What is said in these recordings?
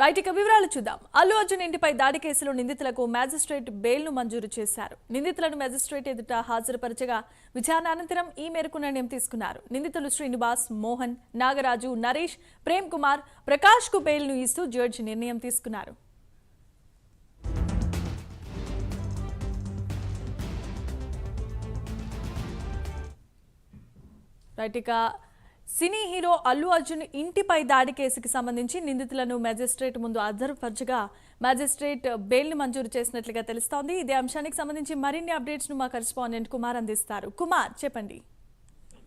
Right, ఇక వివరాలు చూద్దాం. అల్లు అర్జున్ ఇంటిపై దాడి కేసులో నిందితులకు మ్యాజిస్ట్రేట్ బెయిల్ ను మంజూరు చేశారు. నిందితులను మ్యాజిస్ట్రేట్ ఎదుట హాజరుపరచగా విచారణ అనంతరం ఈ మేరకు నిర్ణయం తీసుకున్నారు. నిందితులు శ్రీనివాస్, మోహన్, నాగరాజు, నరేష్, ప్రేమ్ కుమార్, ప్రకాష్ కు బెయిల్ ను ఇస్తూ జడ్జి నిర్ణయం తీసుకున్నారు. రైట్, ఇక సినీ హీరో అల్లు అర్జున్ ఇంటిపై దాడి కేసుకి సంబంధించి నిందితులను మ్యాజిస్ట్రేట్ ముందు హాజరుపరచగా మ్యాజిస్ట్రేట్ బెయిల్ ని మంజూరు చేసినట్లుగా తెలుస్తోంది. ఇదే అంశానికి సంబంధించి మరిన్ని అప్డేట్స్ ను మా కరెస్పాండెంట్ కుమార్ అందిస్తారు. కుమార్, చెప్పండి.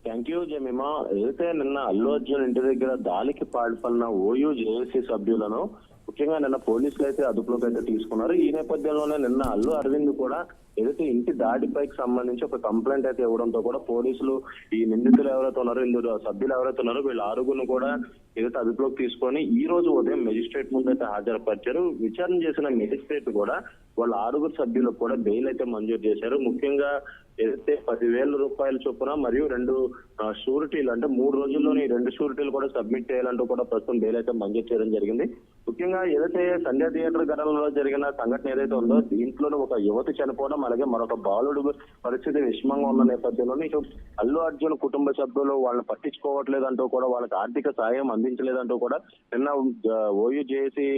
Thank you Jemimah. ఏదైతే నిన్న అల్లు అర్జున్ ఇంటి దగ్గర దాడికి పాల్పడిన ఓయూ జేఏసీ సభ్యులను ముఖ్యంగా నిన్న పోలీసులు అయితే అదుపులోకి అయితే తీసుకున్నారు. ఈ నేపథ్యంలోనే నిన్న అల్లు అరవింద్ కూడా ఏదైతే ఇంటి దాడిపైకి సంబంధించి ఒక కంప్లైంట్ అయితే ఇవ్వడంతో కూడా పోలీసులు ఈ నిందితులు ఎవరైతే ఉన్నారో, ఇందులో సభ్యులు ఎవరైతే ఉన్నారో వీళ్ళ ఆరుగురిని కూడా ఏదైతే అదుపులోకి తీసుకొని ఈ రోజు ఉదయం మెజిస్ట్రేట్ ముందు అయితే హాజరుపరిచారు. విచారణ చేసిన మెజిస్ట్రేట్ కూడా వాళ్ళ ఆరుగురు సభ్యులకు కూడా బెయిల్ అయితే మంజూరు చేశారు. ముఖ్యంగా ఏదైతే 10,000 రూపాయల చొప్పున మరియు 2 షూరిటీలు, అంటే 3 రోజుల్లోనే 2 షూరిటీలు కూడా సబ్మిట్ చేయాలంటూ కూడా ప్రస్తుతం బెయిల్ అయితే మంజూరు చేయడం జరిగింది. ముఖ్యంగా ఏదైతే సంధ్యా థియేటర్ ఘటనలో జరిగిన సంఘటన ఏదైతే ఉందో దీంట్లోనే ఒక యువతి చనిపోవడం, అలాగే మరొక బాలుడు పరిస్థితి విషమంగా ఉన్న నేపథ్యంలోనే ఇటు అల్లు అర్జున్ కుటుంబ సభ్యులు వాళ్ళని పట్టించుకోవట్లేదంటూ కూడా, వాళ్ళకి ఆర్థిక సాయం అందించలేదంటూ కూడా నిన్న ఓయూ జేఏసీ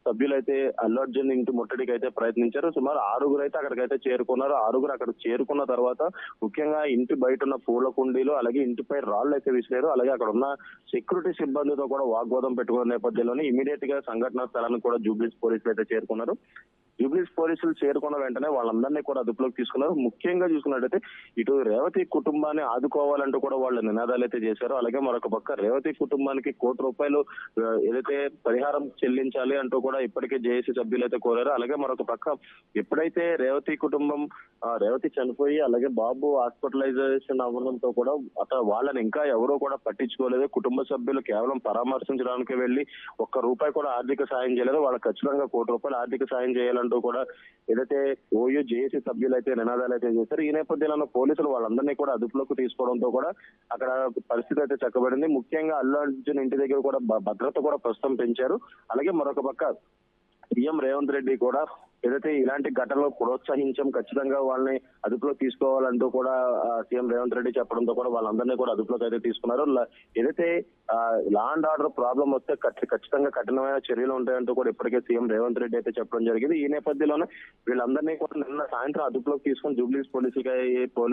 సభ్యులైతే అల్లు అర్జున్ ఇంటి ముట్టడికి అయితే ప్రయత్నించారు. సుమారు 6 అయితే అక్కడికైతే చేరుకున్నారు. 6 అక్కడ చేరుకున్న తర్వాత ముఖ్యంగా ఇంటి బయట ఉన్న పూల కుండీలు, అలాగే ఇంటిపై రాళ్లు అయితే విసిరారు. అలాగే అక్కడ ఉన్న సెక్యూరిటీ సిబ్బందితో కూడా వాగ్వాదం పెట్టుకున్న నేపథ్యంలోనే ఇమీడియట్ గా సంఘటన స్థలానికి కూడా జూబ్లీస్ పోలీసులు అయితే చేరుకున్నారు. జూబ్లీస్ పోలీసులు చేరుకున్న వెంటనే వాళ్ళందరినీ కూడా అదుపులోకి తీసుకున్నారు. ముఖ్యంగా చూసుకున్నట్టయితే ఇటు రేవతి కుటుంబాన్ని ఆదుకోవాలంటూ కూడా వాళ్ళు నినాదాలు అయితే చేశారు. అలాగే మరొక పక్క రేవతి కుటుంబానికి ₹1,00,00,000 ఏదైతే పరిహారం చెల్లించాలి అంటూ కూడా ఇప్పటికే జేఏసీ సభ్యులు అయితే కోరారు. అలాగే మరొక పక్క ఎప్పుడైతే రేవతి కుటుంబం రేవతి చనిపోయి అలాగే బాబు హాస్పిటలైజేషన్ అవ్వడంతో కూడా అతను వాళ్ళని ఇంకా ఎవరూ కూడా పట్టించుకోలేదు. కుటుంబ సభ్యులు కేవలం పరామర్శించడానికి వెళ్లి ₹1 కూడా ఆర్థిక సాయం చేయలేదు. వాళ్ళకి ఖచ్చితంగా ₹1,00,00,000 ఆర్థిక సాయం చేయాలంటూ కూడా ఏదైతే ఓయూ జేఏసీ సభ్యులు అయితే నినాదాలు అయితే చేశారు. ఈ నేపథ్యంలో పోలీసులు వాళ్ళందరినీ కూడా అదుపులోకి తీసుకోవడంతో కూడా అక్కడ పరిస్థితి అయితే చక్కబడింది. ముఖ్యంగా అల్లు అర్జున్ ఇంటి దగ్గర కూడా భద్రత కూడా ప్రస్తుతం పెంచారు. అలాగే మరొక పక్క సీఎం రేవంత్ రెడ్డి కూడా ఏదైతే ఇలాంటి ఘటనలు ప్రోత్సహించాం, ఖచ్చితంగా వాళ్ళని అదుపులోకి తీసుకోవాలంటూ కూడా సీఎం రేవంత్ రెడ్డి చెప్పడంతో కూడా వాళ్ళందరినీ కూడా అదుపులోకి అయితే తీసుకున్నారు. ఏదైతే లా అండ్ ఆర్డర్ ప్రాబ్లం వస్తే ఖచ్చితంగా కఠినమైన చర్యలు ఉంటాయంటూ కూడా ఇప్పటికే సీఎం రేవంత్ రెడ్డి అయితే చెప్పడం జరిగింది. ఈ నేపథ్యంలోనే వీళ్ళందరినీ కూడా నిన్న సాయంత్రం అదుపులోకి తీసుకుని జూబ్లీస్ పోలీస్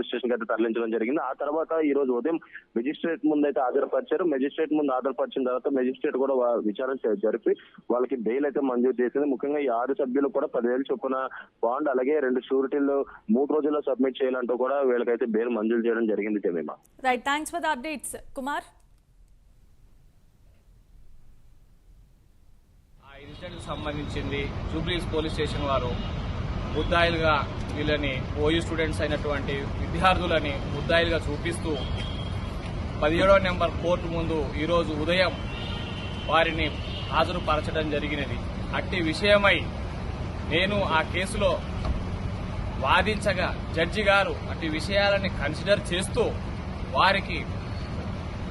స్టేషన్ కి అయితే తరలించడం జరిగింది. ఆ తర్వాత ఈ రోజు ఉదయం మెజిస్ట్రేట్ ముందు అయితే హాజరుపరిచారు. మెజిస్ట్రేట్ ముందు హాజరుపరిచిన తర్వాత మెజిస్ట్రేట్ కూడా విచారణ జరిపి వాళ్ళకి బెయిల్ అయితే మంజూరు చేసింది. ముఖ్యంగా ఈ 6 సభ్యులు కూడా 10,000 చొప్పున బాండ్, అలాగే 2 షూరిటీలు 3 రోజుల్లో సబ్మిట్ చేయాలంటూ కూడా వీళ్ళకైతే బెయిల్ మంజూరు చేయడం జరిగింది. Jemimah, right, thanks for the updates Kumar. ఆ ఇన్సిడెంట్ సంబంధించింది జూబ్లీస్ పోలీస్ స్టేషన్ వారు ముద్దాయిలుగా వీళ్ళని ఓయూ స్టూడెంట్స్ అయినటువంటి విద్యార్థులని ముద్దాయిలుగా చూపిస్తూ 17వ నెంబర్ కోర్టు ముందు ఈరోజు ఉదయం వారిని హాజరుపరచడం జరిగినది. అట్టి విషయమై నేను ఆ కేసులో వాదించగా జడ్జి గారు అట్టి విషయాలని కన్సిడర్ చేస్తూ వారికి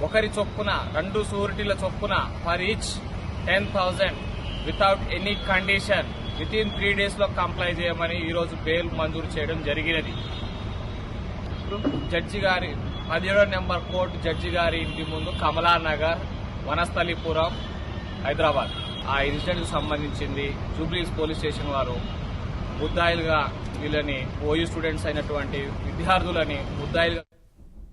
ఒకరి చొప్పున 2 షూరిటీల చొప్పున for each 10,000 without any condition within 3 days లో కంప్లై చేయమని ఈరోజు బెయిల్ మంజూరు చేయడం జరిగినది. జడ్జి గారి 17వ నెంబర్ కోర్టు జడ్జి గారి ఇంటి ముందు కమలానగర్, వనస్థలిపురం, హైదరాబాద్. ఆ ఇన్సిడెంట్ సంబంధించింది జూబ్లీస్ పోలీస్ స్టేషన్ వారు ముద్దాయిలుగా వీళ్ళని ఓయూ స్టూడెంట్స్ అయినటువంటి విద్యార్థులని ముద్దాయిలుగా